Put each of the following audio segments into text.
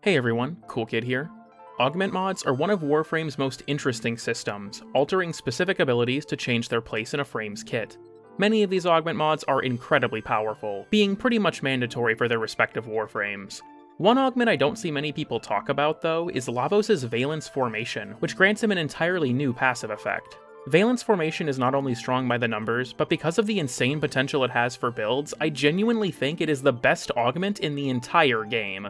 Hey everyone, CoolKid here. Augment mods are one of Warframe's most interesting systems, altering specific abilities to change their place in a frame's kit. Many of these augment mods are incredibly powerful, being pretty much mandatory for their respective Warframes. One augment I don't see many people talk about, though, is Lavos' Valence Formation, which grants him an entirely new passive effect. Valence Formation is not only strong by the numbers, but because of the insane potential it has for builds, I genuinely think it is the best augment in the entire game.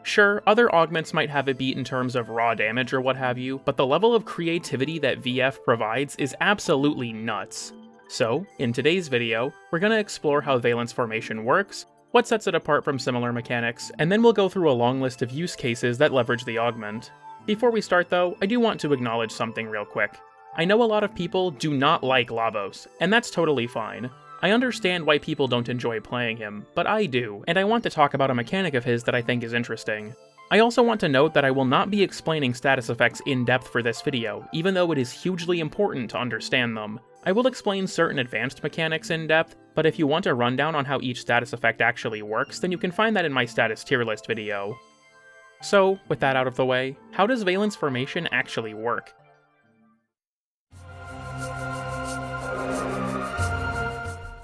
Sure, other augments might have it beat in terms of raw damage or what have you, but the level of creativity that VF provides is absolutely nuts. So, in today's video, we're going to explore how Valence Formation works, what sets it apart from similar mechanics, and then we'll go through a long list of use cases that leverage the augment. Before we start though, I do want to acknowledge something real quick. I know a lot of people do not like Lavos, and that's totally fine. I understand why people don't enjoy playing him, but I do, and I want to talk about a mechanic of his that I think is interesting. I also want to note that I will not be explaining status effects in depth for this video, even though it is hugely important to understand them. I will explain certain advanced mechanics in depth, but if you want a rundown on how each status effect actually works, then you can find that in my status tier list video. So, with that out of the way, how does Valence Formation actually work?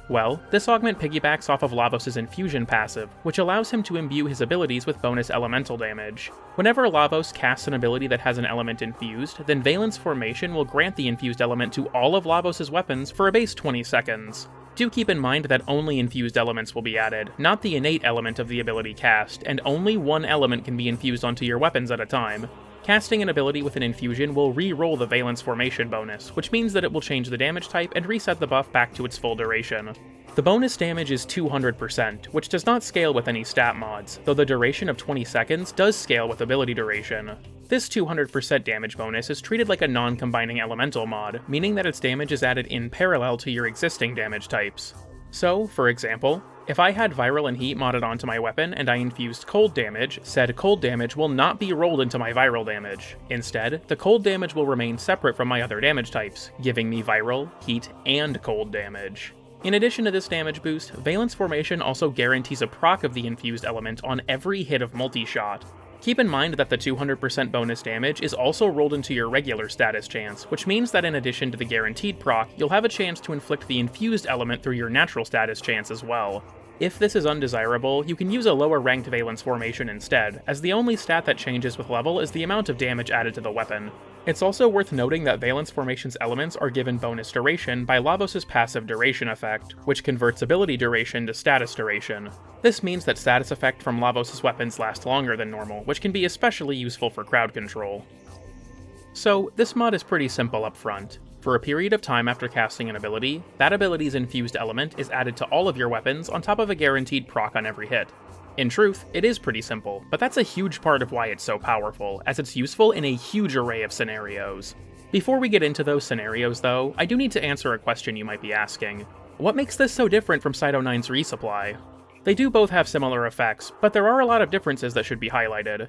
Well, this augment piggybacks off of Lavos' Infusion passive, which allows him to imbue his abilities with bonus elemental damage. Whenever Lavos casts an ability that has an element infused, then Valence Formation will grant the infused element to all of Lavos' weapons for a base 20 seconds. Do keep in mind that only infused elements will be added, not the innate element of the ability cast, and only one element can be infused onto your weapons at a time. Casting an ability with an infusion will re-roll the Valence Formation bonus, which means that it will change the damage type and reset the buff back to its full duration. The bonus damage is 200%, which does not scale with any stat mods, though the duration of 20 seconds does scale with ability duration. This 200% damage bonus is treated like a non-combining elemental mod, meaning that its damage is added in parallel to your existing damage types. So, for example, if I had Viral and Heat modded onto my weapon and I infused cold damage, said cold damage will not be rolled into my viral damage. Instead, the cold damage will remain separate from my other damage types, giving me viral, heat, and cold damage. In addition to this damage boost, Valence Formation also guarantees a proc of the infused element on every hit of multi-shot. Keep in mind that the 200% bonus damage is also rolled into your regular status chance, which means that in addition to the guaranteed proc, you'll have a chance to inflict the infused element through your natural status chance as well. If this is undesirable, you can use a lower ranked Valence Formation instead, as the only stat that changes with level is the amount of damage added to the weapon. It's also worth noting that Valence Formation's elements are given bonus duration by Lavos' passive duration effect, which converts ability duration to status duration. This means that status effect from Lavos' weapons last longer than normal, which can be especially useful for crowd control. So, this mod is pretty simple up front. For a period of time after casting an ability, that ability's infused element is added to all of your weapons on top of a guaranteed proc on every hit. In truth, it is pretty simple, but that's a huge part of why it's so powerful, as it's useful in a huge array of scenarios. Before we get into those scenarios though, I do need to answer a question you might be asking. What makes this so different from Cyto 9's Resupply? They do both have similar effects, but there are a lot of differences that should be highlighted.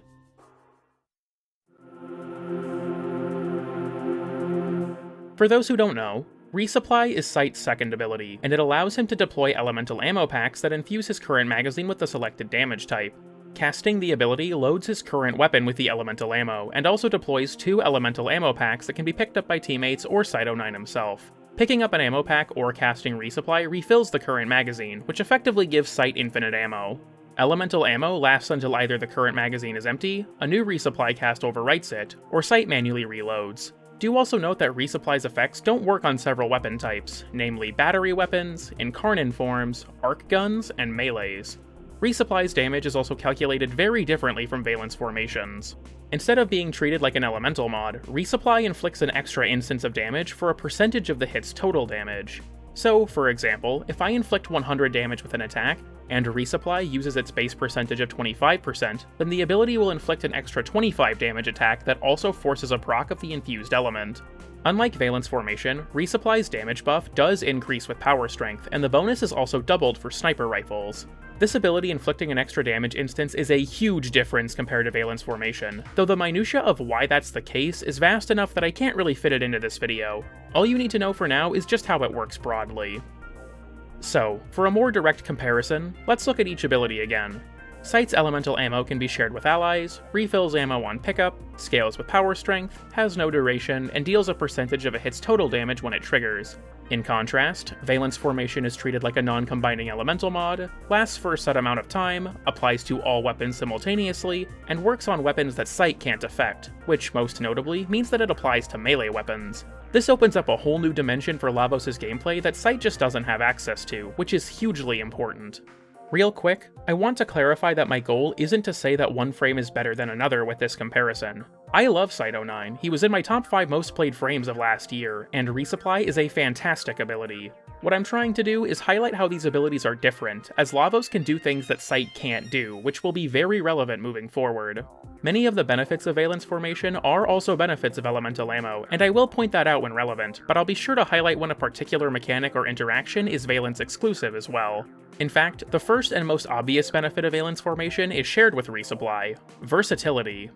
For those who don't know, Resupply is Sight's second ability, and it allows him to deploy elemental ammo packs that infuse his current magazine with the selected damage type. Casting the ability loads his current weapon with the elemental ammo, and also deploys 2 elemental ammo packs that can be picked up by teammates or Cyto 9 himself. Picking up an ammo pack or casting Resupply refills the current magazine, which effectively gives Sight infinite ammo. Elemental ammo lasts until either the current magazine is empty, a new Resupply cast overwrites it, or Sight manually reloads. Do also note that Resupply's effects don't work on several weapon types, namely battery weapons, incarnate forms, arc guns, and melees. Resupply's damage is also calculated very differently from Valence Formation's. Instead of being treated like an elemental mod, Resupply inflicts an extra instance of damage for a percentage of the hit's total damage. So, for example, if I inflict 100 damage with an attack, and Resupply uses its base percentage of 25%, then the ability will inflict an extra 25 damage attack that also forces a proc of the infused element. Unlike Valence Formation, Resupply's damage buff does increase with power strength, and the bonus is also doubled for sniper rifles. This ability inflicting an extra damage instance is a huge difference compared to Valence Formation, though the minutia of why that's the case is vast enough that I can't really fit it into this video. All you need to know for now is just how it works broadly. So, for a more direct comparison, let's look at each ability again. Sight's elemental ammo can be shared with allies, refills ammo on pickup, scales with power strength, has no duration, and deals a percentage of a hit's total damage when it triggers. In contrast, Valence Formation is treated like a non-combining elemental mod, lasts for a set amount of time, applies to all weapons simultaneously, and works on weapons that Sight can't affect, which most notably means that it applies to melee weapons. This opens up a whole new dimension for Lavos' gameplay that Sight just doesn't have access to, which is hugely important. Real quick, I want to clarify that my goal isn't to say that one frame is better than another with this comparison. I love Sight09, he was in my top 5 most played frames of last year, and Resupply is a fantastic ability. What I'm trying to do is highlight how these abilities are different, as Lavos can do things that Sight can't do, which will be very relevant moving forward. Many of the benefits of Valence Formation are also benefits of elemental ammo, and I will point that out when relevant, but I'll be sure to highlight when a particular mechanic or interaction is Valence exclusive as well. In fact, the first and most obvious benefit of Valence Formation is shared with Resupply: versatility.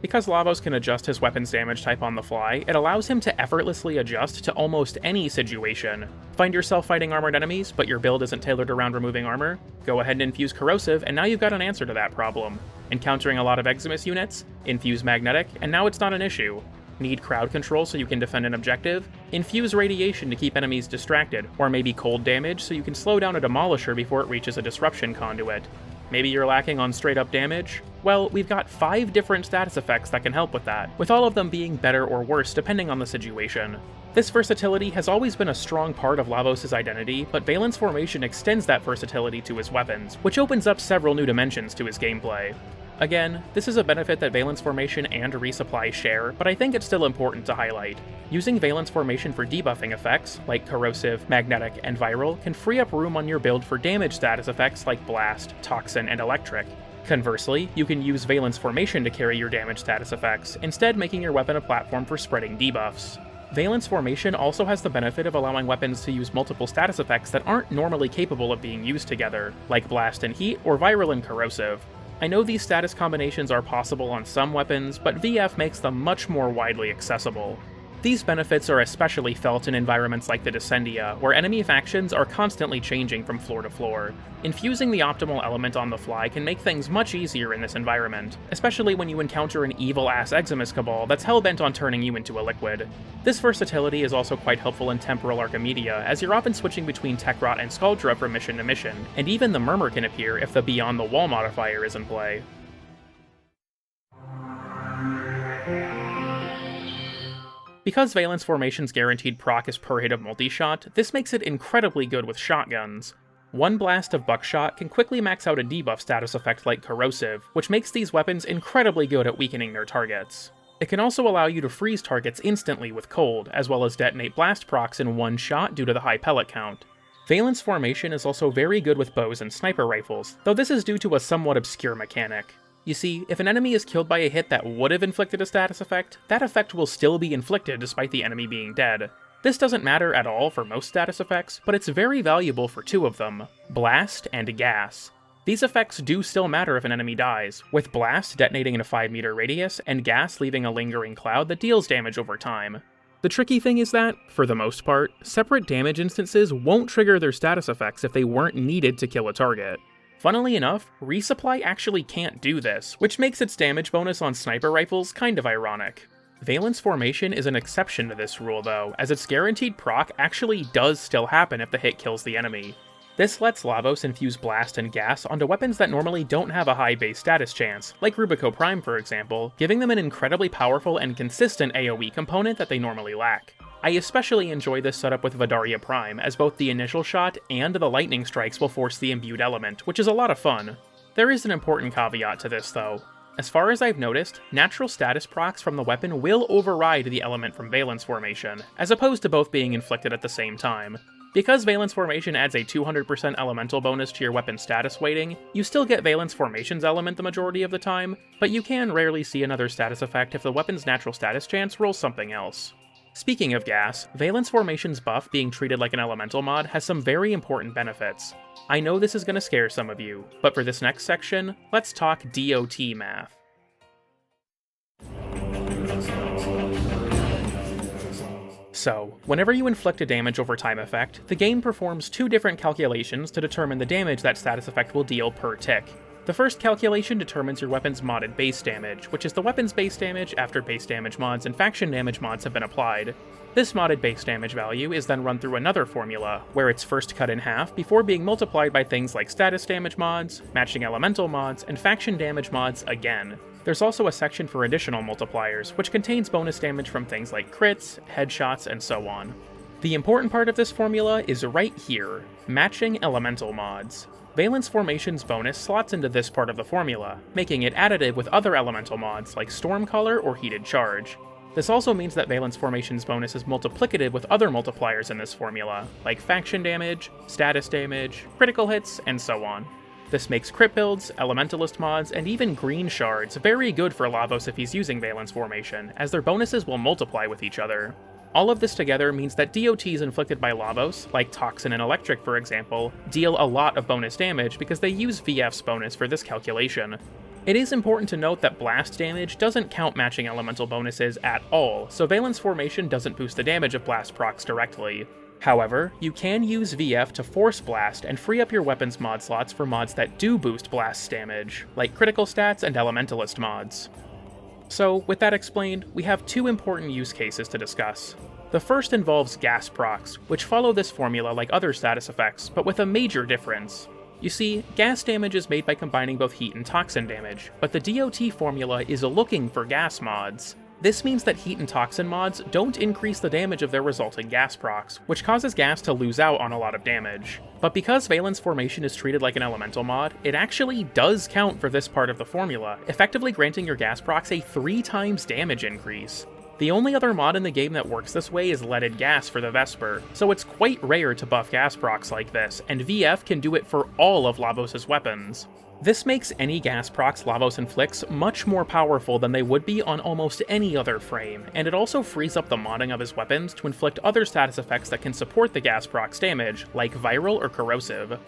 Because Lavos can adjust his weapon's damage type on the fly, it allows him to effortlessly adjust to almost any situation. Find yourself fighting armored enemies, but your build isn't tailored around removing armor? Go ahead and infuse corrosive, and now you've got an answer to that problem. Encountering a lot of Eximus units? Infuse magnetic, and now it's not an issue. Need crowd control so you can defend an objective? Infuse radiation to keep enemies distracted, or maybe cold damage so you can slow down a demolisher before it reaches a disruption conduit. Maybe you're lacking on straight up damage? Well, we've got 5 different status effects that can help with that, with all of them being better or worse depending on the situation. This versatility has always been a strong part of Lavos' identity, but Valence Formation extends that versatility to his weapons, which opens up several new dimensions to his gameplay. Again, this is a benefit that Valence Formation and Resupply share, but I think it's still important to highlight. Using Valence Formation for debuffing effects, like Corrosive, Magnetic, and Viral, can free up room on your build for damage status effects like Blast, Toxin, and Electric. Conversely, you can use Valence Formation to carry your damage status effects, instead making your weapon a platform for spreading debuffs. Valence Formation also has the benefit of allowing weapons to use multiple status effects that aren't normally capable of being used together, like Blast and Heat or Viral and Corrosive. I know these status combinations are possible on some weapons, but VF makes them much more widely accessible. These benefits are especially felt in environments like the Descendia, where enemy factions are constantly changing from floor to floor. Infusing the optimal element on the fly can make things much easier in this environment, especially when you encounter an evil-ass Eximus cabal that's hell-bent on turning you into a liquid. This versatility is also quite helpful in Temporal Archimedia, as you're often switching between Tekrot and Skuldra from mission to mission, and even the Murmur can appear if the Beyond the Wall modifier is in play. Because Valence Formation's guaranteed proc is per hit of multi-shot, this makes it incredibly good with shotguns. One blast of buckshot can quickly max out a debuff status effect like Corrosive, which makes these weapons incredibly good at weakening their targets. It can also allow you to freeze targets instantly with Cold, as well as detonate blast procs in one shot due to the high pellet count. Valence Formation is also very good with bows and sniper rifles, though this is due to a somewhat obscure mechanic. You see, if an enemy is killed by a hit that would have inflicted a status effect, that effect will still be inflicted despite the enemy being dead. This doesn't matter at all for most status effects, but it's very valuable for 2 of them: Blast and Gas. These effects do still matter if an enemy dies, with Blast detonating in a 5-meter radius, and Gas leaving a lingering cloud that deals damage over time. The tricky thing is that, for the most part, separate damage instances won't trigger their status effects if they weren't needed to kill a target. Funnily enough, Resupply actually can't do this, which makes its damage bonus on sniper rifles kind of ironic. Valence Formation is an exception to this rule though, as its guaranteed proc actually does still happen if the hit kills the enemy. This lets Lavos infuse Blast and Gas onto weapons that normally don't have a high base status chance, like Rubico Prime for example, giving them an incredibly powerful and consistent AoE component that they normally lack. I especially enjoy this setup with Vidaria Prime, as both the initial shot and the lightning strikes will force the imbued element, which is a lot of fun. There is an important caveat to this though. As far as I've noticed, natural status procs from the weapon will override the element from Valence Formation, as opposed to both being inflicted at the same time. Because Valence Formation adds a 200% elemental bonus to your weapon status weighting, you still get Valence Formation's element the majority of the time, but you can rarely see another status effect if the weapon's natural status chance rolls something else. Speaking of Gas, Valence Formation's buff being treated like an elemental mod has some very important benefits. I know this is going to scare some of you, but for this next section, let's talk DOT math. So, whenever you inflict a damage over time effect, the game performs two different calculations to determine the damage that status effect will deal per tick. The first calculation determines your weapon's modded base damage, which is the weapon's base damage after base damage mods and faction damage mods have been applied. This modded base damage value is then run through another formula, where it's first cut in half before being multiplied by things like status damage mods, matching elemental mods, and faction damage mods again. There's also a section for additional multipliers, which contains bonus damage from things like crits, headshots, and so on. The important part of this formula is right here, matching elemental mods. Valence Formation's bonus slots into this part of the formula, making it additive with other elemental mods like Stormcaller or Heated Charge. This also means that Valence Formation's bonus is multiplicative with other multipliers in this formula, like faction damage, status damage, critical hits, and so on. This makes crit builds, elementalist mods, and even green shards very good for Lavos if he's using Valence Formation, as their bonuses will multiply with each other. All of this together means that DOTs inflicted by Lavos, like Toxin and Electric for example, deal a lot of bonus damage because they use VF's bonus for this calculation. It is important to note that blast damage doesn't count matching elemental bonuses at all, so Valence Formation doesn't boost the damage of blast procs directly. However, you can use VF to force blast and free up your weapon's mod slots for mods that do boost blast damage, like critical stats and elementalist mods. So, with that explained, we have two important use cases to discuss. The first involves gas procs, which follow this formula like other status effects, but with a major difference. You see, gas damage is made by combining both heat and toxin damage, but the DOT formula is looking for gas mods. This means that heat and toxin mods don't increase the damage of their resulting gas procs, which causes gas to lose out on a lot of damage. But because Valence Formation is treated like an elemental mod, it actually does count for this part of the formula, effectively granting your gas procs a 3 times damage increase. The only other mod in the game that works this way is Leaded Gas for the Vesper, so it's quite rare to buff gas procs like this, and VF can do it for all of Lavos' weapons. This makes any gas procs Lavos inflicts much more powerful than they would be on almost any other frame, and it also frees up the modding of his weapons to inflict other status effects that can support the gas procs damage, like Viral or Corrosive.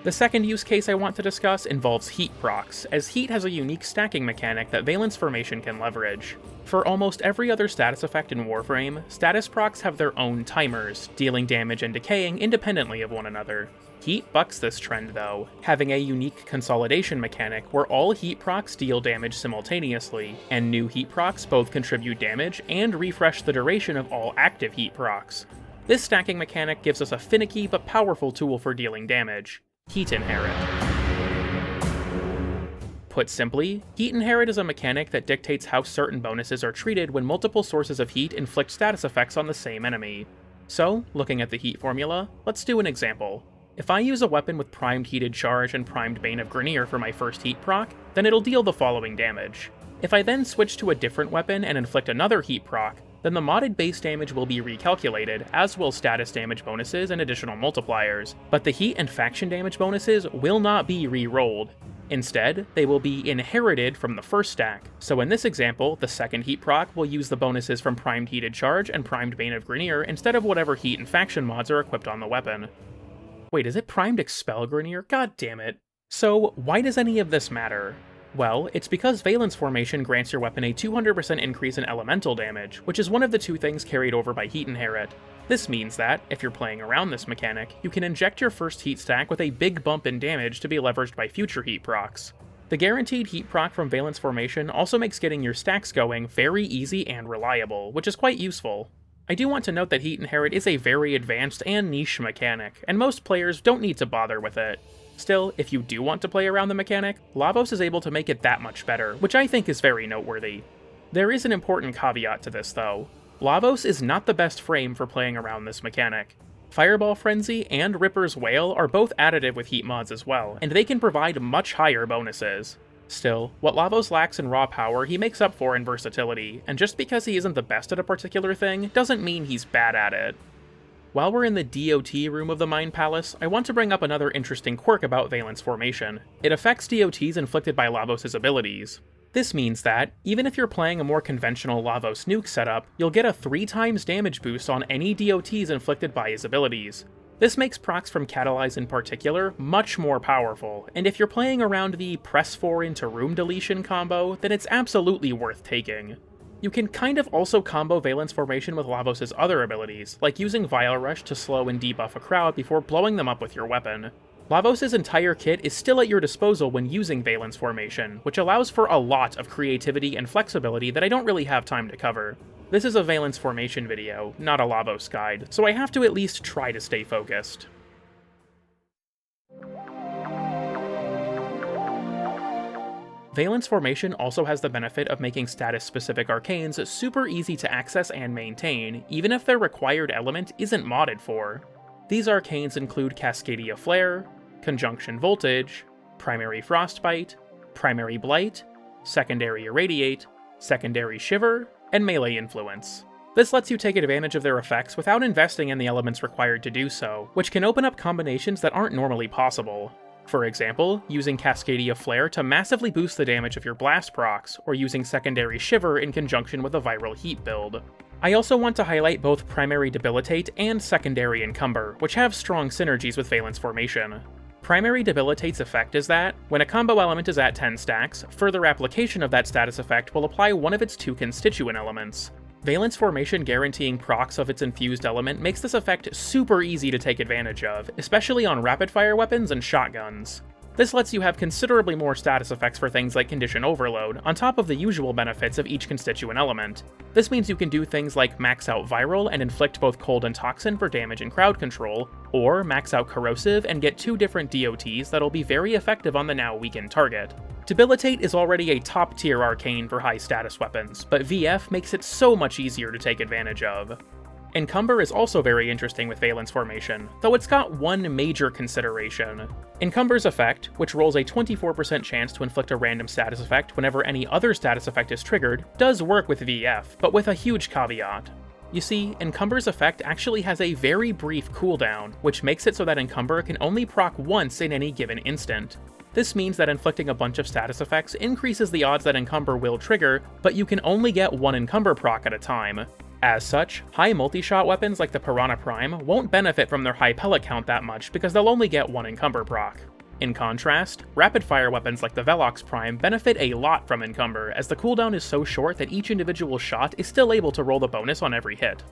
The second use case I want to discuss involves heat procs, as heat has a unique stacking mechanic that Valence Formation can leverage. For almost every other status effect in Warframe, status procs have their own timers, dealing damage and decaying independently of one another. Heat bucks this trend though, having a unique consolidation mechanic where all heat procs deal damage simultaneously, and new heat procs both contribute damage and refresh the duration of all active heat procs. This stacking mechanic gives us a finicky but powerful tool for dealing damage: Heat Inherit. Put simply, Heat Inherit is a mechanic that dictates how certain bonuses are treated when multiple sources of heat inflict status effects on the same enemy. So, looking at the heat formula, let's do an example. If I use a weapon with primed Heated Charge and primed Bane of Grineer for my first heat proc, then it'll deal the following damage. If I then switch to a different weapon and inflict another heat proc, then the modded base damage will be recalculated, as will status damage bonuses and additional multipliers, but the heat and faction damage bonuses will not be re-rolled. Instead, they will be inherited from the first stack, so in this example, the second heat proc will use the bonuses from primed Heated Charge and primed Bane of Grineer instead of whatever heat and faction mods are equipped on the weapon. Wait, is it primed Expel Grineer? God damn it. So, why does any of this matter? Well, it's because Valence Formation grants your weapon a 200% increase in elemental damage, which is one of the two things carried over by Heat Inherit. This means that, if you're playing around this mechanic, you can inject your first heat stack with a big bump in damage to be leveraged by future heat procs. The guaranteed heat proc from Valence Formation also makes getting your stacks going very easy and reliable, which is quite useful. I do want to note that Heat Inherit is a very advanced and niche mechanic, and most players don't need to bother with it. Still, if you do want to play around the mechanic, Lavos is able to make it that much better, which I think is very noteworthy. There is an important caveat to this though. Lavos is not the best frame for playing around this mechanic. Fireball Frenzy and Ripper's Wail are both additive with heat mods as well, and they can provide much higher bonuses. Still, what Lavos lacks in raw power he makes up for in versatility, and just because he isn't the best at a particular thing doesn't mean he's bad at it. While we're in the DOT room of the Mind Palace, I want to bring up another interesting quirk about Valence Formation. It affects DOTs inflicted by Lavos' abilities. This means that, even if you're playing a more conventional Lavos nuke setup, you'll get a 3 times damage boost on any DOTs inflicted by his abilities. This makes procs from Catalyze in particular much more powerful, and if you're playing around the press 4 into room deletion combo, then it's absolutely worth taking. You can kind of also combo Valence Formation with Lavos' other abilities, like using Vile Rush to slow and debuff a crowd before blowing them up with your weapon. Lavos' entire kit is still at your disposal when using Valence Formation, which allows for a lot of creativity and flexibility that I don't really have time to cover. This is a Valence Formation video, not a Lavos guide, so I have to at least try to stay focused. Valence Formation also has the benefit of making status-specific arcanes super easy to access and maintain, even if their required element isn't modded for. These arcanes include Cascadia Flare, Conjunction Voltage, Primary Frostbite, Primary Blight, Secondary Irradiate, Secondary Shiver, and Melee Influence. This lets you take advantage of their effects without investing in the elements required to do so, which can open up combinations that aren't normally possible. For example, using Cascadia Flare to massively boost the damage of your blast procs, or using Secondary Shiver in conjunction with a Viral Heat build. I also want to highlight both Primary Debilitate and Secondary Encumber, which have strong synergies with Valence Formation. Primary Debilitate's effect is that, when a combo element is at 10 stacks, further application of that status effect will apply one of its two constituent elements. Valence Formation guaranteeing procs of its infused element makes this effect super easy to take advantage of, especially on rapid-fire weapons and shotguns. This lets you have considerably more status effects for things like Condition Overload, on top of the usual benefits of each constituent element. This means you can do things like max out Viral and inflict both Cold and Toxin for damage and crowd control, or max out Corrosive and get two different DOTs that'll be very effective on the now weakened target. Debilitate is already a top-tier arcane for high-status weapons, but VF makes it so much easier to take advantage of. Encumber is also very interesting with Valence Formation, though it's got one major consideration. Encumber's effect, which rolls a 24% chance to inflict a random status effect whenever any other status effect is triggered, does work with VF, but with a huge caveat. You see, Encumber's effect actually has a very brief cooldown, which makes it so that Encumber can only proc once in any given instant. This means that inflicting a bunch of status effects increases the odds that Encumber will trigger, but you can only get one Encumber proc at a time. As such, high multi-shot weapons like the Piranha Prime won't benefit from their high pellet count that much because they'll only get one Encumber proc. In contrast, rapid-fire weapons like the Velox Prime benefit a lot from Encumber, as the cooldown is so short that each individual shot is still able to roll the bonus on every hit.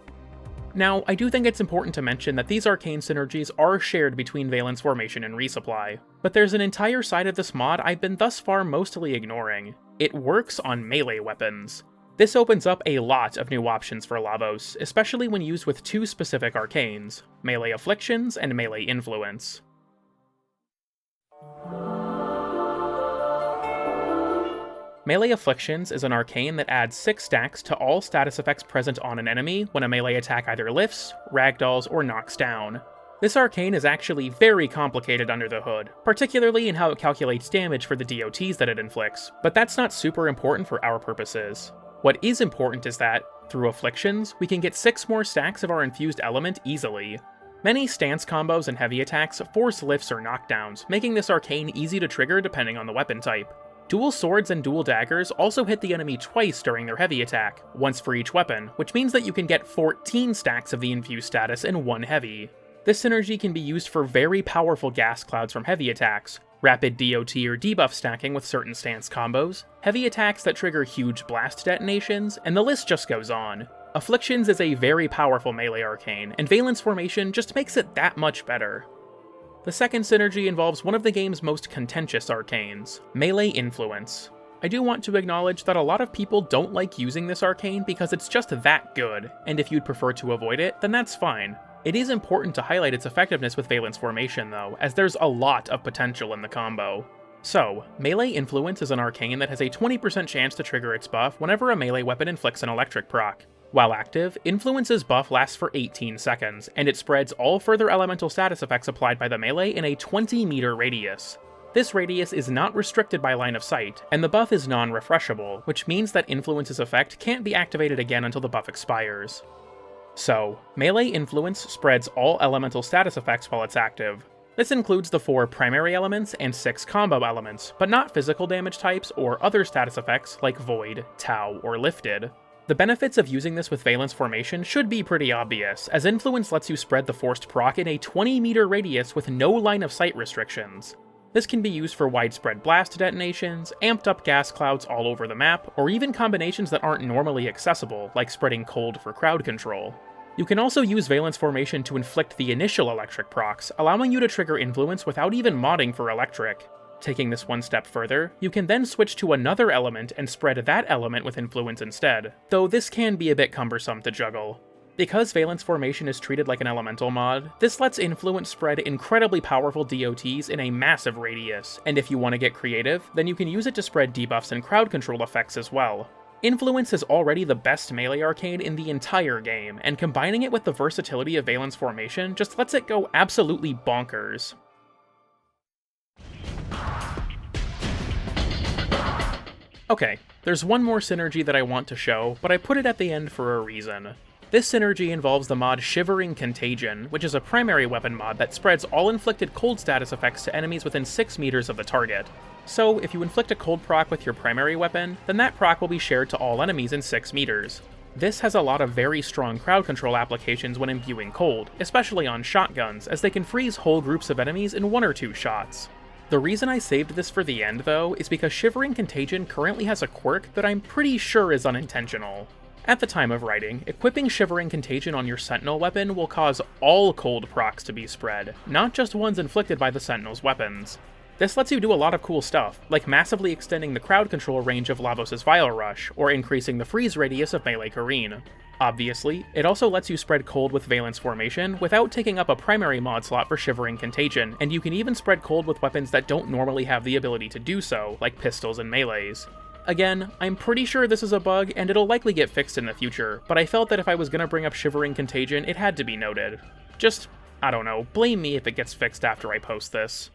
Now, I do think it's important to mention that these Arcane Synergies are shared between Valence Formation and Resupply, but there's an entire side of this mod I've been thus far mostly ignoring. It works on melee weapons. This opens up a lot of new options for Lavos, especially when used with two specific arcanes, Melee Afflictions and Melee Influence. Melee Afflictions is an arcane that adds 6 stacks to all status effects present on an enemy when a melee attack either lifts, ragdolls, or knocks down. This arcane is actually very complicated under the hood, particularly in how it calculates damage for the DOTs that it inflicts, but that's not super important for our purposes. What is important is that, through Afflictions, we can get 6 more stacks of our infused element easily. Many stance combos and heavy attacks force lifts or knockdowns, making this arcane easy to trigger depending on the weapon type. Dual swords and dual daggers also hit the enemy twice during their heavy attack, once for each weapon, which means that you can get 14 stacks of the infused status in one heavy. This synergy can be used for very powerful gas clouds from heavy attacks, rapid DOT or debuff stacking with certain stance combos, heavy attacks that trigger huge blast detonations, and the list just goes on. Afflictions is a very powerful melee arcane, and Valence Formation just makes it that much better. The second synergy involves one of the game's most contentious arcanes, Melee Influence. I do want to acknowledge that a lot of people don't like using this arcane because it's just that good, and if you'd prefer to avoid it, then that's fine. It is important to highlight its effectiveness with Valence Formation though, as there's a lot of potential in the combo. So, Melee Influence is an arcane that has a 20% chance to trigger its buff whenever a melee weapon inflicts an electric proc. While active, Influence's buff lasts for 18 seconds, and it spreads all further elemental status effects applied by the melee in a 20-meter radius. This radius is not restricted by line of sight, and the buff is non-refreshable, which means that Influence's effect can't be activated again until the buff expires. So, Melee Influence spreads all elemental status effects while it's active. This includes the 4 primary elements and 6 combo elements, but not physical damage types or other status effects like Void, Tau, or Lifted. The benefits of using this with Valence Formation should be pretty obvious, as Influence lets you spread the forced proc in a 20-meter radius with no line of sight restrictions. This can be used for widespread blast detonations, amped up gas clouds all over the map, or even combinations that aren't normally accessible, like spreading cold for crowd control. You can also use Valence Formation to inflict the initial electric procs, allowing you to trigger influence without even modding for electric. Taking this one step further, you can then switch to another element and spread that element with influence instead, though this can be a bit cumbersome to juggle. Because Valence Formation is treated like an elemental mod, this lets influence spread incredibly powerful DOTs in a massive radius, and if you want to get creative, then you can use it to spread debuffs and crowd control effects as well. Influence is already the best melee arcane in the entire game, and combining it with the versatility of Valence Formation just lets it go absolutely bonkers. Okay, there's one more synergy that I want to show, but I put it at the end for a reason. This synergy involves the mod Shivering Contagion, which is a primary weapon mod that spreads all inflicted cold status effects to enemies within 6 meters of the target. So, if you inflict a cold proc with your primary weapon, then that proc will be shared to all enemies in 6 meters. This has a lot of very strong crowd control applications when imbuing cold, especially on shotguns, as they can freeze whole groups of enemies in 1 or 2 shots. The reason I saved this for the end, though, is because Shivering Contagion currently has a quirk that I'm pretty sure is unintentional. At the time of writing, equipping Shivering Contagion on your Sentinel weapon will cause all cold procs to be spread, not just ones inflicted by the Sentinel's weapons. This lets you do a lot of cool stuff, like massively extending the crowd control range of Lavos' Vile Rush, or increasing the freeze radius of Melee Kareen. Obviously, it also lets you spread cold with Valence Formation without taking up a primary mod slot for Shivering Contagion, and you can even spread cold with weapons that don't normally have the ability to do so, like pistols and melees. Again, I'm pretty sure this is a bug, and it'll likely get fixed in the future, but I felt that if I was gonna bring up Shivering Contagion, it had to be noted. Just, I don't know, blame me if it gets fixed after I post this.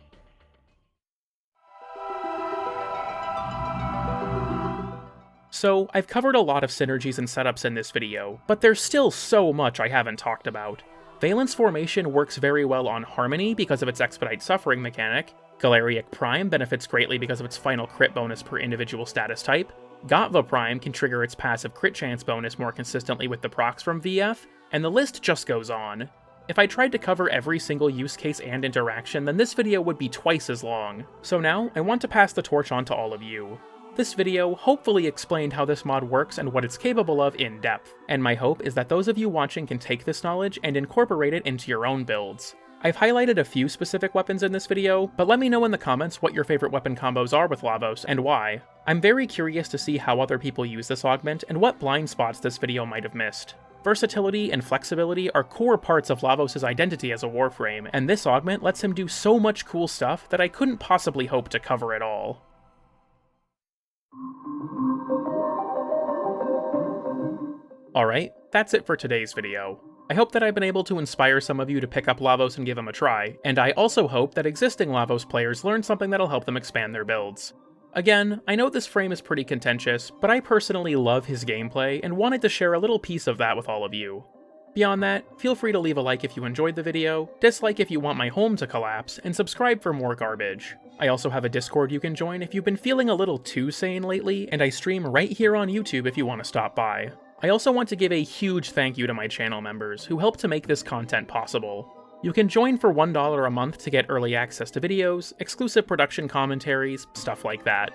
So, I've covered a lot of synergies and setups in this video, but there's still so much I haven't talked about. Valence Formation works very well on Harmony because of its Expedite Suffering mechanic, Galariac Prime benefits greatly because of its final crit bonus per individual status type, Gatva Prime can trigger its passive crit chance bonus more consistently with the procs from VF, and the list just goes on. If I tried to cover every single use case and interaction, then this video would be twice as long. So now, I want to pass the torch on to all of you. This video hopefully explained how this mod works and what it's capable of in depth, and my hope is that those of you watching can take this knowledge and incorporate it into your own builds. I've highlighted a few specific weapons in this video, but let me know in the comments what your favorite weapon combos are with Lavos and why. I'm very curious to see how other people use this augment and what blind spots this video might have missed. Versatility and flexibility are core parts of Lavos' identity as a Warframe, and this augment lets him do so much cool stuff that I couldn't possibly hope to cover it all. Alright, that's it for today's video. I hope that I've been able to inspire some of you to pick up Lavos and give him a try, and I also hope that existing Lavos players learn something that'll help them expand their builds. Again, I know this frame is pretty contentious, but I personally love his gameplay and wanted to share a little piece of that with all of you. Beyond that, feel free to leave a like if you enjoyed the video, dislike if you want my home to collapse, and subscribe for more garbage. I also have a Discord you can join if you've been feeling a little too sane lately, and I stream right here on YouTube if you want to stop by. I also want to give a huge thank you to my channel members who help to make this content possible. You can join for $1 a month to get early access to videos, exclusive production commentaries, stuff like that.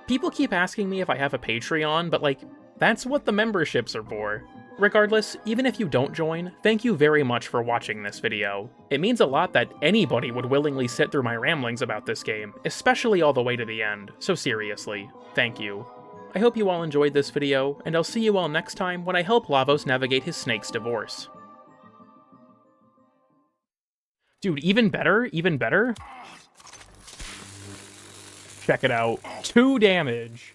People keep asking me if I have a Patreon, but that's what the memberships are for. Regardless, even if you don't join, thank you very much for watching this video. It means a lot that anybody would willingly sit through my ramblings about this game, especially all the way to the end, so seriously, thank you. I hope you all enjoyed this video, and I'll see you all next time when I help Lavos navigate his snake's divorce. Dude, even better? Even better? Check it out. 2 damage.